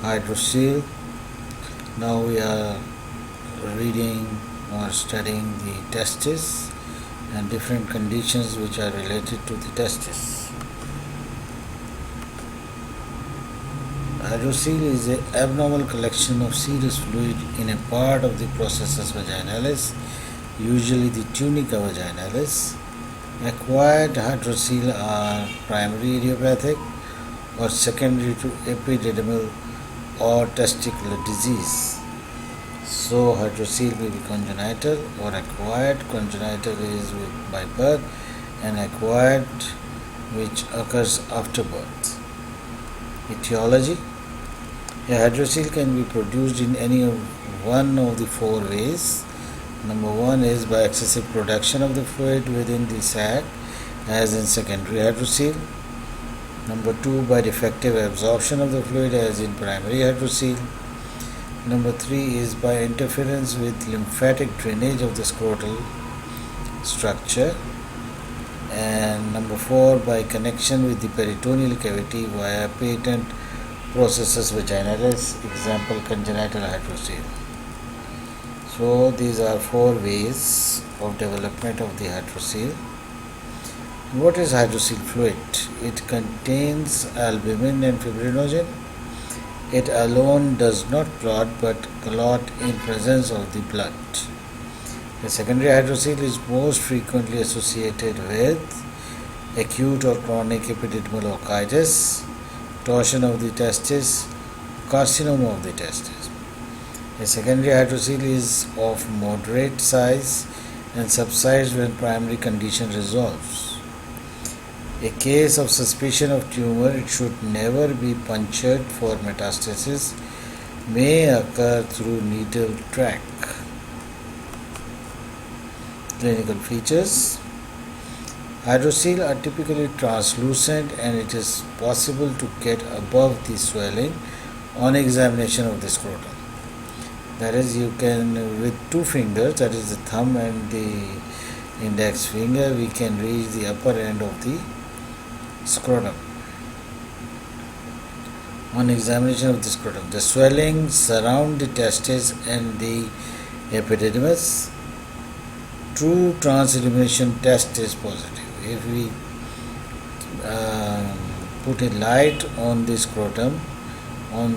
hydrocele. Now we are reading or studying the testis and different conditions which are related to the testis. Hydrocele is an abnormal collection of serous fluid in a part of the processus vaginalis, usually the tunica vaginalis. Acquired hydrocele are primary idiopathic or secondary to epididymal or testicular disease. So hydrocele may be congenital or acquired. Congenital is by birth and acquired which occurs after birth. Etiology. A hydrocele can be produced in any one of the four ways. Number one is by excessive production of the fluid within the sac, as in secondary hydrocele. Number two, by defective absorption of the fluid, as in primary hydrocele. Number three is by interference with lymphatic drainage of the scrotal structure. And number four, by connection with the peritoneal cavity via patent processus vaginalis, example congenital hydrocele. So these are four ways of development of the hydrocele. What is hydrocele fluid? It contains albumin and fibrinogen. It alone does not clot but clot in presence of the blood. The secondary hydrocele is most frequently associated with acute or chronic epididymal orchitis, torsion of the testis, carcinoma of the testis. A secondary hydrocele is of moderate size and subsides when primary condition resolves. A case of suspicion of tumor, it should never be punctured for metastasis, may occur through needle track. Clinical features. Hydrocele are typically translucent and it is possible to get above the swelling on examination of the scrotum. That is, you can with two fingers, that is the thumb and the index finger, we can reach the upper end of the scrotum. On examination of the scrotum, the swelling surround the testis and the epididymis. True transillumination test is positive. If we put a light on the scrotum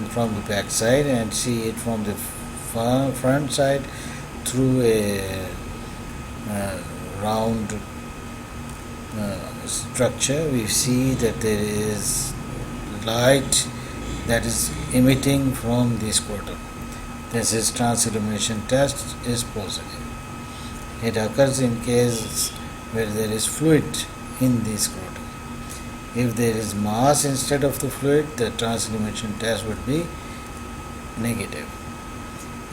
from the back side and see it from the front side through a round structure, we see that there is light that is emitting from the scrotum. This is transillumination test is positive. It occurs in cases where there is fluid in the scrotum. If there is mass instead of the fluid, the transillumination test would be negative.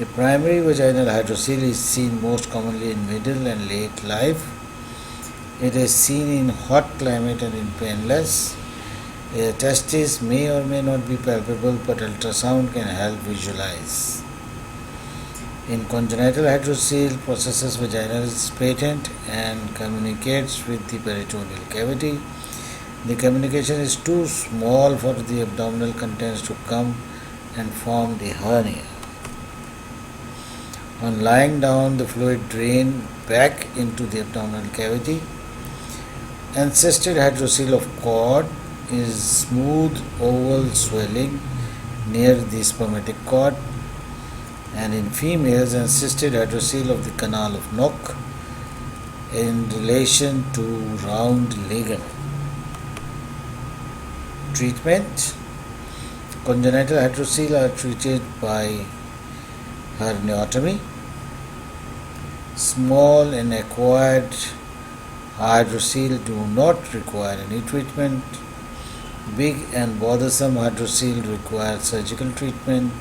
A primary vaginal hydrocele is seen most commonly in middle and late life. It is seen in hot climate and in painless. A testis may or may not be palpable, but ultrasound can help visualize. In congenital hydrocele, processus vaginalis is patent and communicates with the peritoneal cavity. The communication is too small for the abdominal contents to come and form the hernia. On lying down, the fluid drains back into the abdominal cavity. Encysted hydrocele of cord is smooth oval swelling near the spermatic cord, and in females, encysted hydrocele of the canal of Nock in relation to round ligament. Treatment. Congenital hydrocele are treated by herniotomy. Small and acquired hydrocele do not require any treatment. Big and bothersome hydrocele require surgical treatment.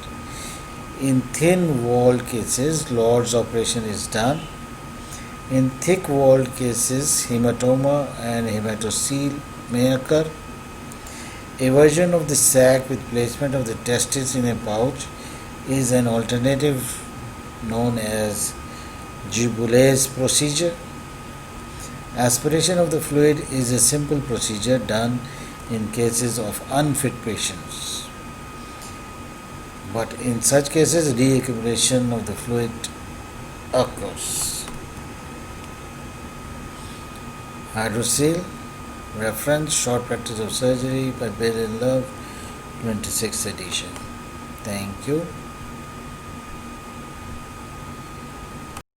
In thin-walled cases, Lord's operation is done. In thick-walled cases, hematoma and hematocele may occur. Eversion of the sac with placement of the testis in a pouch is an alternative known as Gibulet's procedure. Aspiration of the fluid is a simple procedure done in cases of unfit patients. but in such cases, deaccumulation of the fluid occurs. Hydrocele, reference, Short Practice of Surgery by Bill and Love, 26th edition. Thank you.